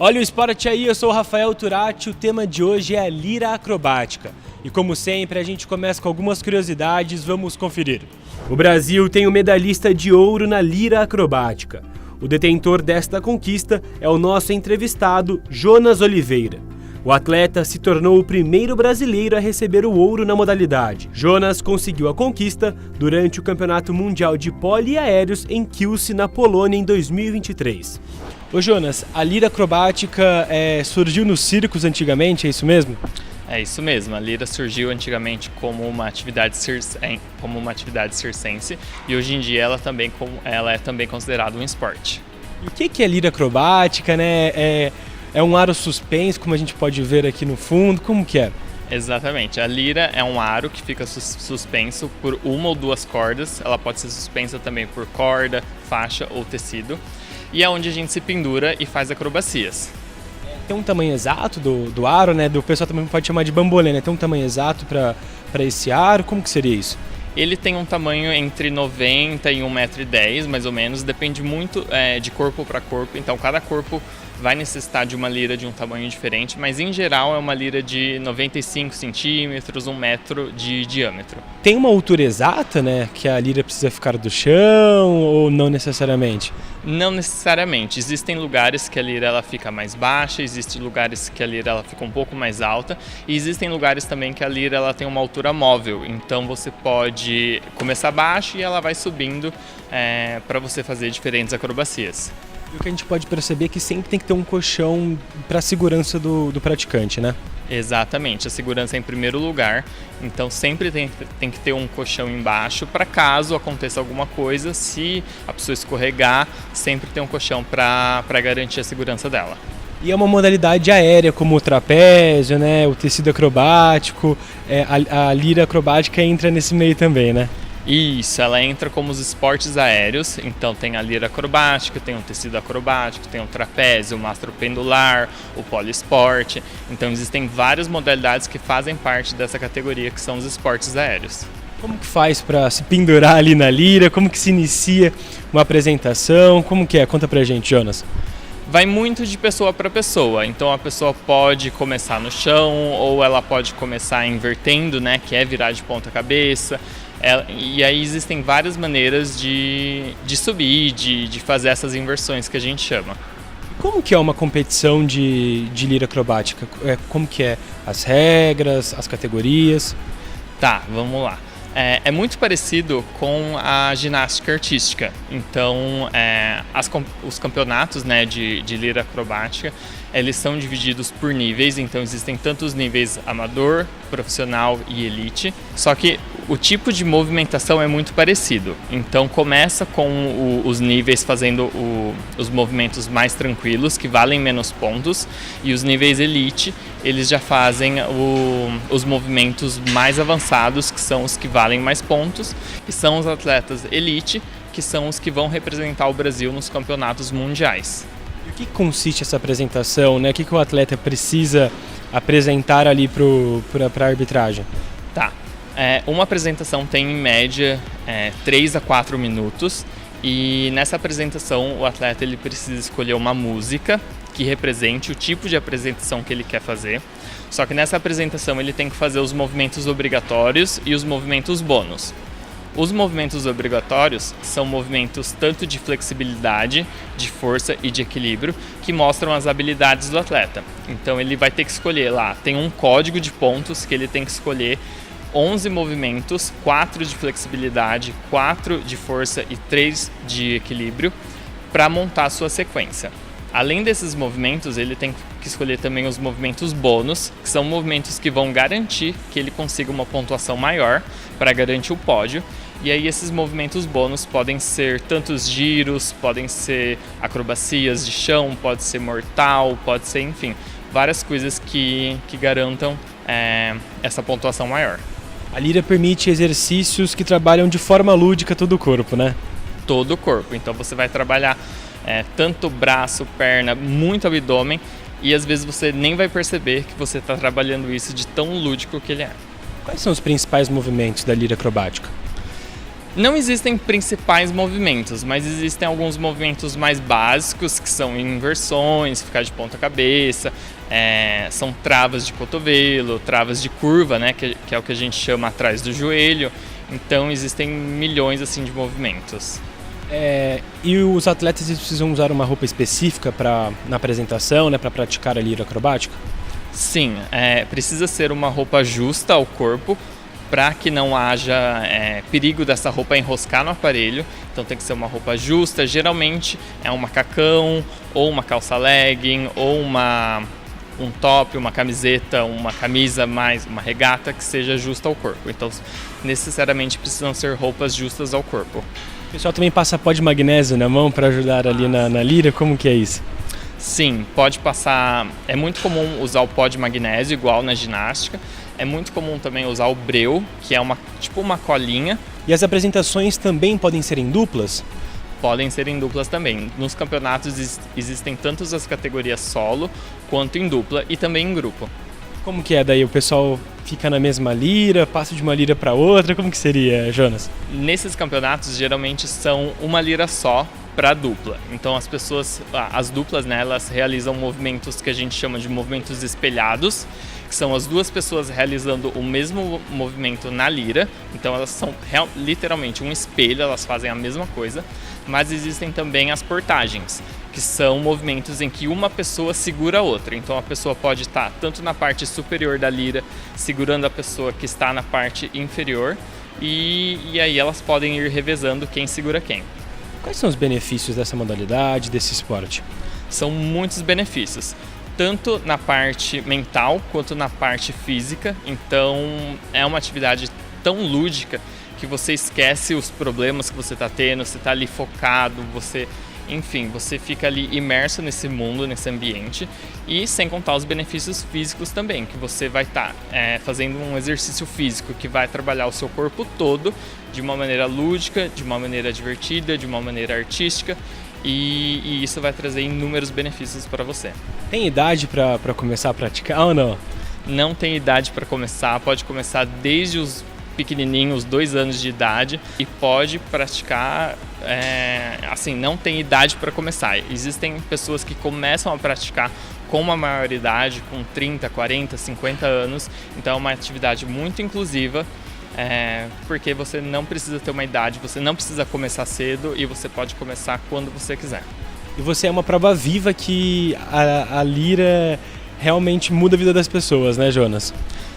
Olha o esporte aí, eu sou o Rafael Turati, o tema de hoje é a lira acrobática. E como sempre, a gente começa com algumas curiosidades, vamos conferir. O Brasil tem um medalhista de ouro na lira acrobática. O detentor desta conquista é o nosso entrevistado, Jonas Oliveira. O atleta se tornou o primeiro brasileiro a receber o ouro na modalidade. Jonas conseguiu a conquista durante o Campeonato Mundial de Poliaéreos em Kielce, na Polônia, em 2023. Ô Jonas, a lira acrobática surgiu nos circos antigamente, é isso mesmo? É isso mesmo, a lira surgiu antigamente como uma atividade circense e hoje em dia ela é também considerada um esporte. E o que é lira acrobática, né? É um aro suspenso, como a gente pode ver aqui no fundo, como que é? Exatamente, a lira é um aro que fica suspenso por uma ou duas cordas, ela pode ser suspensa também por corda, faixa ou tecido, e é onde a gente se pendura e faz acrobacias. Tem um tamanho exato do aro, né? O pessoal também pode chamar de bambolê, né? Tem um tamanho exato para esse aro, como que seria isso? Ele tem um tamanho entre 90 e 1,10 m, mais ou menos, depende muito de corpo para corpo, então cada corpo vai necessitar de uma lira de um tamanho diferente, mas em geral é uma lira de 95 centímetros, 1 metro de diâmetro. Tem uma altura exata, né, que a lira precisa ficar do chão ou não necessariamente? Não necessariamente, existem lugares que a lira ela fica mais baixa, existem lugares que a lira ela fica um pouco mais alta e existem lugares também que a lira ela tem uma altura móvel, então você pode começar baixo e ela vai subindo para você fazer diferentes acrobacias. E o que a gente pode perceber é que sempre tem que ter um colchão para a segurança do praticante, né? Exatamente, a segurança é em primeiro lugar, então sempre tem que ter um colchão embaixo para caso aconteça alguma coisa, se a pessoa escorregar, sempre tem um colchão para garantir a segurança dela. E é uma modalidade aérea, como o trapézio, né, o tecido acrobático, a lira acrobática entra nesse meio também, né? Isso, ela entra como os esportes aéreos, então tem a lira acrobática, tem o tecido acrobático, tem o trapézio, o mastro pendular, o poliesporte, então existem várias modalidades que fazem parte dessa categoria que são os esportes aéreos. Como que faz para se pendurar ali na lira? Como que se inicia uma apresentação? Como que é? Conta pra gente, Jonas. Vai muito de pessoa para pessoa, então a pessoa pode começar no chão ou ela pode começar invertendo, né, que é virar de ponta cabeça. E aí existem várias maneiras de subir, de fazer essas inversões que a gente chama. Como que é uma competição de lira acrobática? Como que é as regras, as categorias? Tá, vamos lá. É muito parecido com a ginástica artística. Então, os campeonatos, né, de lira acrobática, eles são divididos por níveis. Então, existem tantos níveis amador, profissional e elite. Só que o tipo de movimentação é muito parecido. Então, começa com os níveis fazendo os movimentos mais tranquilos, que valem menos pontos. E os níveis elite, eles já fazem os movimentos mais avançados, que são os que valem mais pontos. E são os atletas elite, que são os que vão representar o Brasil nos campeonatos mundiais. E o que consiste essa apresentação, né? O que o atleta precisa apresentar ali para a arbitragem? Tá. Uma apresentação tem em média 3 a 4 minutos e nessa apresentação o atleta ele precisa escolher uma música que represente o tipo de apresentação que ele quer fazer. Só que nessa apresentação ele tem que fazer os movimentos obrigatórios e os movimentos bônus. Os movimentos obrigatórios são movimentos tanto de flexibilidade, de força e de equilíbrio que mostram as habilidades do atleta. Então ele vai ter que escolher lá, tem um código de pontos que ele tem que escolher 11 movimentos, 4 de flexibilidade, 4 de força e 3 de equilíbrio para montar a sua sequência. Além desses movimentos, ele tem que escolher também os movimentos bônus, que são movimentos que vão garantir que ele consiga uma pontuação maior para garantir o pódio. E aí esses movimentos bônus podem ser tantos giros, podem ser acrobacias de chão, pode ser mortal, pode ser, enfim, várias coisas que garantam essa pontuação maior. A lira permite exercícios que trabalham de forma lúdica todo o corpo, né? Todo o corpo, então você vai trabalhar tanto braço, perna, muito abdômen e às vezes você nem vai perceber que você está trabalhando isso de tão lúdico que ele é. Quais são os principais movimentos da lira acrobática? Não existem principais movimentos, mas existem alguns movimentos mais básicos, que são inversões, ficar de ponta cabeça, são travas de cotovelo, travas de curva, né, que é o que a gente chama atrás do joelho. Então existem milhões assim de movimentos. E os atletas eles precisam usar uma roupa específica na apresentação, né, para praticar a lira acrobática? Sim, precisa ser uma roupa justa ao corpo, para que não haja perigo dessa roupa enroscar no aparelho. Então tem que ser uma roupa justa, geralmente é um macacão, ou uma calça legging, ou um top, uma camiseta, uma camisa mais uma regata que seja justa ao corpo. Então necessariamente precisam ser roupas justas ao corpo. O pessoal também passa pó de magnésio na mão para ajudar ali na lira, como que é isso? Sim, pode passar, é muito comum usar o pó de magnésio igual na ginástica. É muito comum também usar o breu, que é tipo uma colinha. E as apresentações também podem ser em duplas? Podem ser em duplas também. Nos campeonatos existem tanto as categorias solo, quanto em dupla e também em grupo. Como que é daí? O pessoal fica na mesma lira, passa de uma lira para outra? Como que seria, Jonas? Nesses campeonatos, geralmente são uma lira só para dupla. Então as duplas, né, elas realizam movimentos que a gente chama de movimentos espelhados, que são as duas pessoas realizando o mesmo movimento na lira. Então elas são literalmente um espelho, elas fazem a mesma coisa. Mas existem também as portagens, que são movimentos em que uma pessoa segura a outra. Então a pessoa pode estar tanto na parte superior da lira, segurando a pessoa que está na parte inferior, e aí elas podem ir revezando quem segura quem. Quais são os benefícios dessa modalidade, desse esporte? São muitos benefícios, tanto na parte mental quanto na parte física. Então é uma atividade tão lúdica que você esquece os problemas que você está tendo, você está ali focado, você fica ali imerso nesse mundo, nesse ambiente, e sem contar os benefícios físicos também, que você vai estar fazendo um exercício físico que vai trabalhar o seu corpo todo de uma maneira lúdica, de uma maneira divertida, de uma maneira artística, e isso vai trazer inúmeros benefícios para você. Tem idade para começar a praticar ou não? Não tem idade para começar, pode começar desde os pequenininhos, 2 anos de idade, e pode praticar, não tem idade para começar. Existem pessoas que começam a praticar com uma maioridade, com 30, 40, 50 anos, então é uma atividade muito inclusiva, porque você não precisa ter uma idade, você não precisa começar cedo e você pode começar quando você quiser. E você é uma prova viva que a lira realmente muda a vida das pessoas, né, Jonas?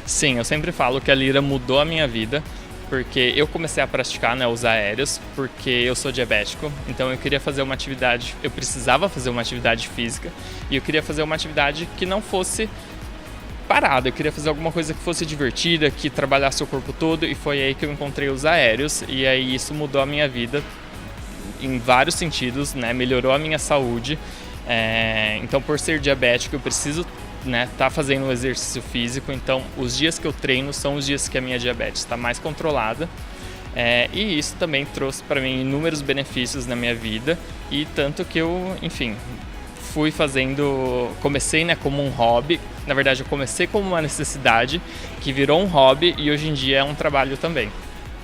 Sim, eu sempre falo que a lira mudou a minha vida, porque eu comecei a praticar, né, os aéreos, porque eu sou diabético, então eu queria fazer uma atividade, eu precisava fazer uma atividade física, e eu queria fazer uma atividade que não fosse parada, eu queria fazer alguma coisa que fosse divertida, que trabalhasse o corpo todo, e foi aí que eu encontrei os aéreos, e aí isso mudou a minha vida em vários sentidos, né, melhorou a minha saúde. Então, por ser diabético, eu preciso tá fazendo um exercício físico, então os dias que eu treino são os dias que a minha diabetes está mais controlada, e isso também trouxe para mim inúmeros benefícios na minha vida, e tanto que eu, comecei, né, como um hobby. Na verdade, eu comecei como uma necessidade que virou um hobby e hoje em dia é um trabalho também.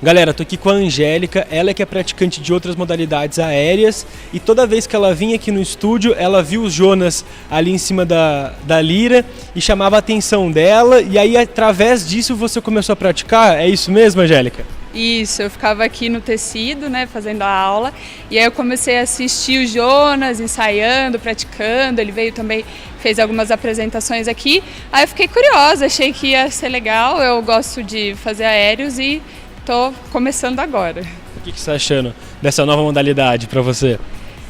Galera, tô aqui com a Angélica, ela que é praticante de outras modalidades aéreas, e toda vez que ela vinha aqui no estúdio, ela viu o Jonas ali em cima da lira e chamava a atenção dela, e aí através disso você começou a praticar, é isso mesmo, Angélica? Isso, eu ficava aqui no tecido, né, fazendo a aula, e aí eu comecei a assistir o Jonas ensaiando, praticando, ele veio também, fez algumas apresentações aqui, aí eu fiquei curiosa, achei que ia ser legal, eu gosto de fazer aéreos e estou começando agora. O que você está achando dessa nova modalidade para você?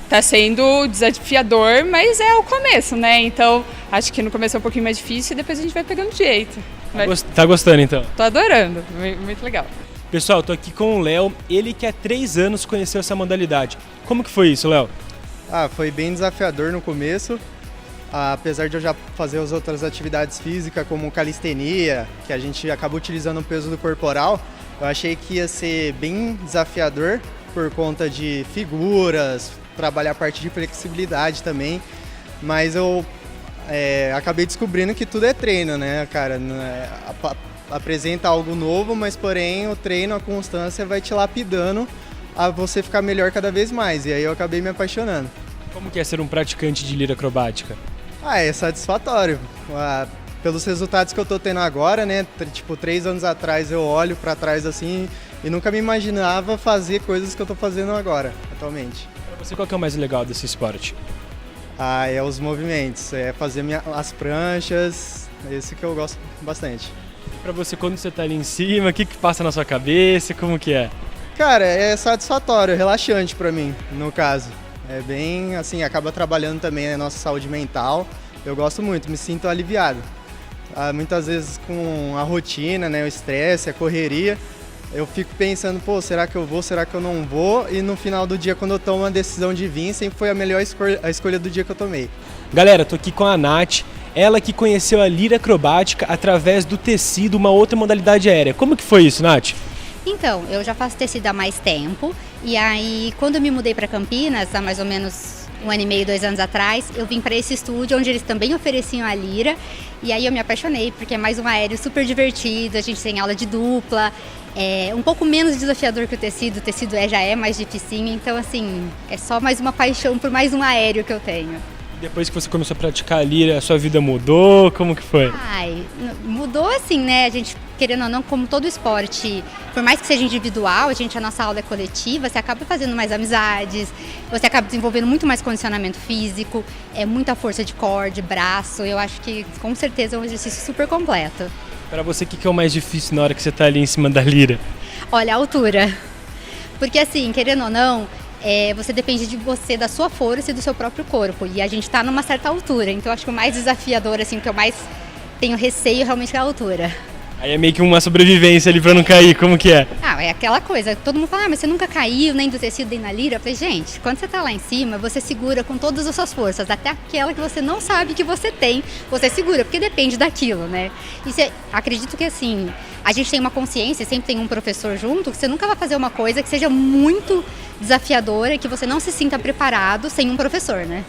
Está sendo desafiador, mas é o começo, né? Então, acho que no começo é um pouquinho mais difícil e depois a gente vai pegando jeito. Tá gostando, então? Tô adorando, muito legal. Pessoal, tô aqui com o Léo, ele que há 3 anos conheceu essa modalidade. Como que foi isso, Léo? Foi bem desafiador no começo. Apesar de eu já fazer as outras atividades físicas, como calistenia, que a gente acaba utilizando o peso do corporal, eu achei que ia ser bem desafiador por conta de figuras, trabalhar a parte de flexibilidade também, mas eu acabei descobrindo que tudo é treino, né, cara? apresenta algo novo, mas porém o treino, a constância vai te lapidando a você ficar melhor cada vez mais. E aí eu acabei me apaixonando. Como que é ser um praticante de lira acrobática? É satisfatório. Pelos resultados que eu tô tendo agora, né? Tipo, 3 anos atrás eu olho pra trás assim e nunca me imaginava fazer coisas que eu tô fazendo agora, atualmente. Pra você, qual que é o mais legal desse esporte? É os movimentos, é fazer as pranchas, esse que eu gosto bastante. Pra você, quando você tá ali em cima, o que passa na sua cabeça, como que é? Cara, é satisfatório, relaxante pra mim, no caso. É bem, assim, acaba trabalhando também a nossa saúde mental. Eu gosto muito, me sinto aliviado. Muitas vezes com a rotina, né, o estresse, a correria, eu fico pensando, pô, será que eu vou, será que eu não vou? E no final do dia, quando eu tomo uma decisão de vir, sempre foi a melhor a escolha do dia que eu tomei. Galera, tô aqui com a Nath, ela que conheceu a lira acrobática através do tecido, uma outra modalidade aérea. Como que foi isso, Nath? Então, eu já faço tecido há mais tempo, e aí quando eu me mudei para Campinas, há mais ou menos 1 ano e meio, 2 anos atrás, eu vim para esse estúdio onde eles também ofereciam a lira, e aí eu me apaixonei, porque é mais um aéreo super divertido, a gente tem aula de dupla, é um pouco menos desafiador que o tecido já é mais dificinho, então assim, é só mais uma paixão por mais um aéreo que eu tenho. Depois que você começou a praticar a lira, a sua vida mudou? Como que foi? Mudou assim, né? A gente, querendo ou não, como todo esporte, por mais que seja individual, a nossa aula é coletiva, você acaba fazendo mais amizades, você acaba desenvolvendo muito mais condicionamento físico, muita força de core, de braço. Eu acho que, com certeza, é um exercício super completo. Pra você, o que é o mais difícil na hora que você tá ali em cima da lira? Olha, a altura. Porque assim, querendo ou não, você depende de você, da sua força e do seu próprio corpo. E a gente está numa certa altura, então acho que o mais desafiador, assim, o que eu mais tenho receio realmente é a altura. Aí é meio que uma sobrevivência ali pra não cair, como que é? É aquela coisa, todo mundo fala, mas você nunca caiu, nem do tecido, nem na lira. Eu falei, gente, quando você tá lá em cima, você segura com todas as suas forças, até aquela que você não sabe que você tem, você segura, porque depende daquilo, né? E acredito que assim, a gente tem uma consciência, sempre tem um professor junto, que você nunca vai fazer uma coisa que seja muito desafiadora, que você não se sinta preparado sem um professor, né?